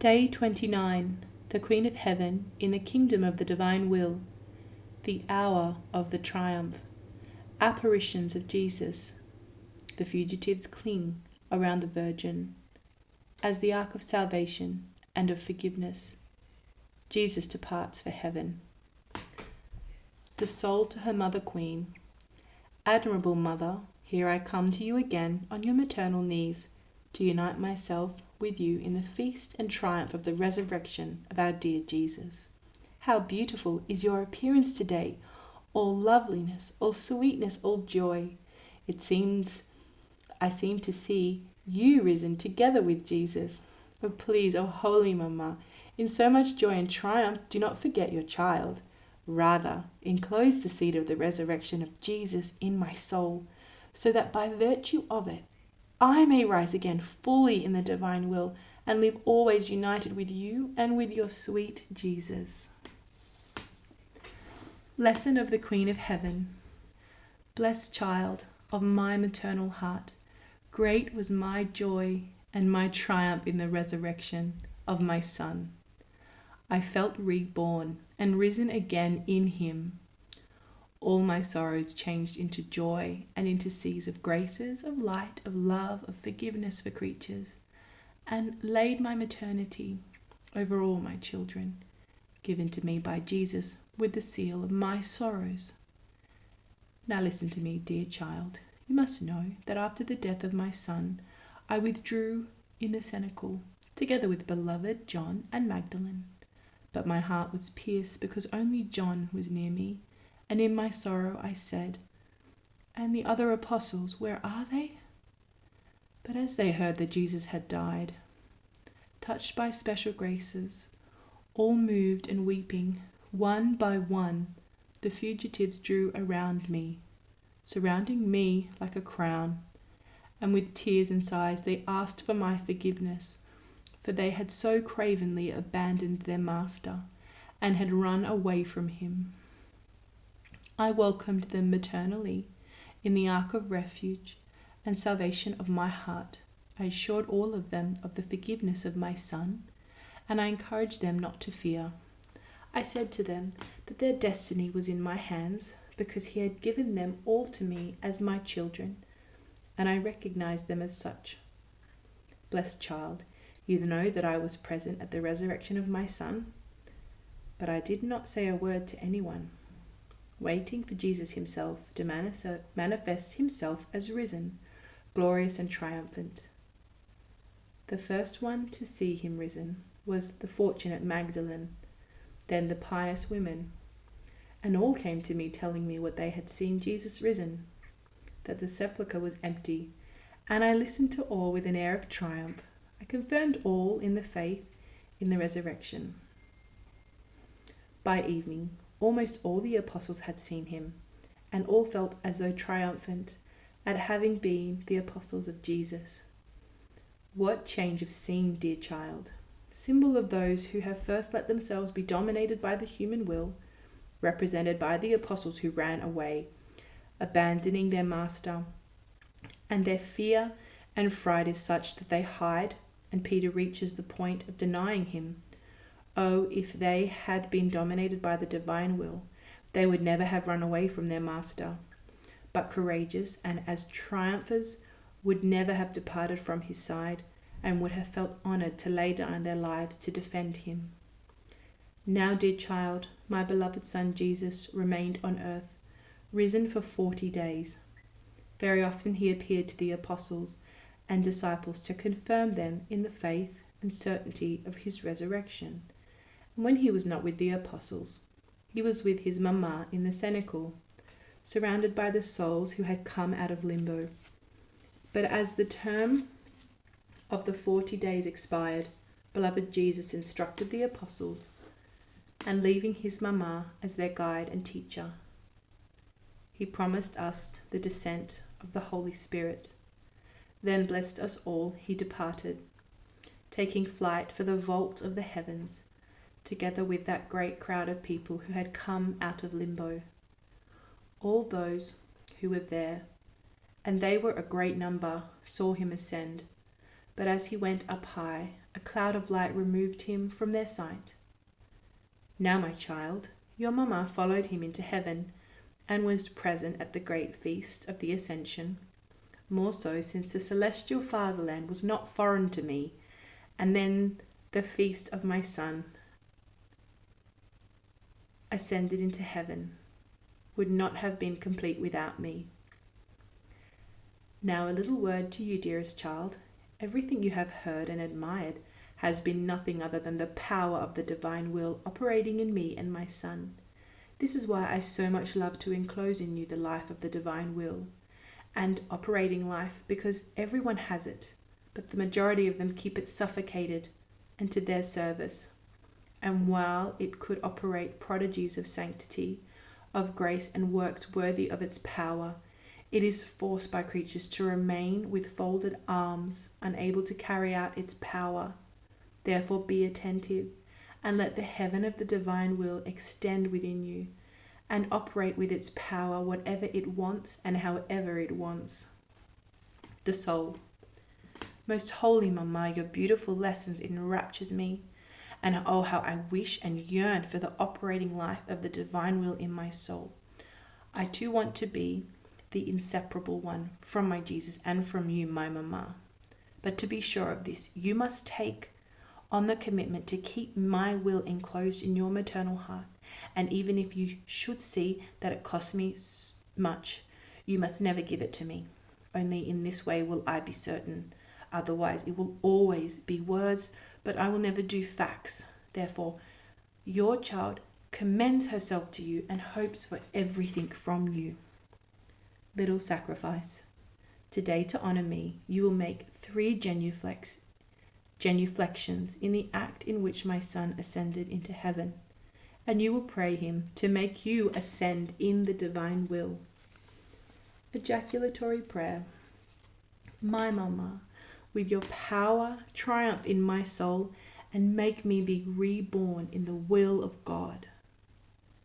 Day 29. The Queen of Heaven in the Kingdom of the Divine Will. The Hour of the Triumph. Apparitions of Jesus. The fugitives cling around the Virgin as the ark of salvation and of forgiveness. Jesus departs for heaven. The soul to her mother queen. Admirable mother, here I come to you again on your maternal knees, to unite myself with you in the feast and triumph of the resurrection of our dear Jesus. How beautiful is your appearance today, all loveliness, all sweetness, all joy. I seem to see you risen together with Jesus. Oh please, oh holy Mama, in so much joy and triumph, do not forget your child. Rather, enclose the seed of the resurrection of Jesus in my soul, so that by virtue of it, I may rise again fully in the divine will and live always united with you and with your sweet Jesus. Lesson of the Queen of Heaven. Blessed child of my maternal heart, great was my joy and my triumph in the resurrection of my Son. I felt reborn and risen again in him. All my sorrows changed into joy and into seas of graces, of light, of love, of forgiveness for creatures, and laid my maternity over all my children, given to me by Jesus with the seal of my sorrows. Now listen to me, dear child. You must know that after the death of my son, I withdrew in the cenacle, together with beloved John and Magdalene. But my heart was pierced because only John was near me, and in my sorrow I said, "And the other apostles, where are they?" But as they heard that Jesus had died, touched by special graces, all moved and weeping, one by one, the fugitives drew around me, surrounding me like a crown, and with tears and sighs they asked for my forgiveness, for they had so cravenly abandoned their master and had run away from him. I welcomed them maternally in the ark of refuge and salvation of my heart. I assured all of them of the forgiveness of my son, and I encouraged them not to fear. I said to them that their destiny was in my hands because he had given them all to me as my children, and I recognized them as such. Blessed child, you know that I was present at the resurrection of my son, but I did not say a word to anyone, waiting for Jesus himself to manifest himself as risen, glorious and triumphant. The first one to see him risen was the fortunate Magdalene, then the pious women, and all came to me telling me what they had seen Jesus risen, that the sepulchre was empty, and I listened to all with an air of triumph. I confirmed all in the faith in the resurrection. By evening, almost all the apostles had seen him, and all felt as though triumphant at having been the apostles of Jesus. What change of scene, dear child! Symbol of those who have first let themselves be dominated by the human will, represented by the apostles who ran away, abandoning their master, and their fear and fright is such that they hide, and Peter reaches the point of denying him. Oh, if they had been dominated by the divine will, they would never have run away from their master, but courageous and as triumphers would never have departed from his side, and would have felt honored to lay down their lives to defend him. Now, dear child, my beloved son Jesus remained on earth, risen for 40 days. Very often he appeared to the apostles and disciples to confirm them in the faith and certainty of his resurrection. And when he was not with the apostles, he was with his mama in the cenacle, surrounded by the souls who had come out of limbo. But as the term of the 40 days expired, beloved Jesus instructed the apostles, and leaving his mama as their guide and teacher, he promised us the descent of the Holy Spirit. Then blessed us all, he departed, taking flight for the vault of the heavens, together with that great crowd of people who had come out of limbo. All those who were there, and they were a great number, saw him ascend. But as he went up high, a cloud of light removed him from their sight. Now, my child, your mamma followed him into heaven and was present at the great feast of the Ascension, more so since the celestial fatherland was not foreign to me, and then the feast of my son ascended into heaven would not have been complete without me. Now a little word to you, dearest child. Everything you have heard and admired has been nothing other than the power of the divine will operating in me and my son. This is why I so much love to enclose in you the life of the divine will and operating life, because everyone has it, but the majority of them keep it suffocated and to their service. And while it could operate prodigies of sanctity, of grace, and works worthy of its power, it is forced by creatures to remain with folded arms, unable to carry out its power. Therefore be attentive, and let the heaven of the divine will extend within you, and operate with its power whatever it wants and however it wants. The soul. Most holy Mama, your beautiful lessons enraptures me. And oh, how I wish and yearn for the operating life of the divine will in my soul. I too want to be the inseparable one from my Jesus and from you, my Mama. But to be sure of this, you must take on the commitment to keep my will enclosed in your maternal heart. And even if you should see that it costs me much, you must never give it to me. Only in this way will I be certain. Otherwise, it will always be words, but I will never do facts. Therefore, your child commends herself to you and hopes for everything from you. Little sacrifice. Today, to honor me, you will make 3 genuflections in the act in which my son ascended into heaven, and you will pray him to make you ascend in the divine will. Ejaculatory prayer. My Mama, with your power, triumph in my soul, and make me be reborn in the will of God.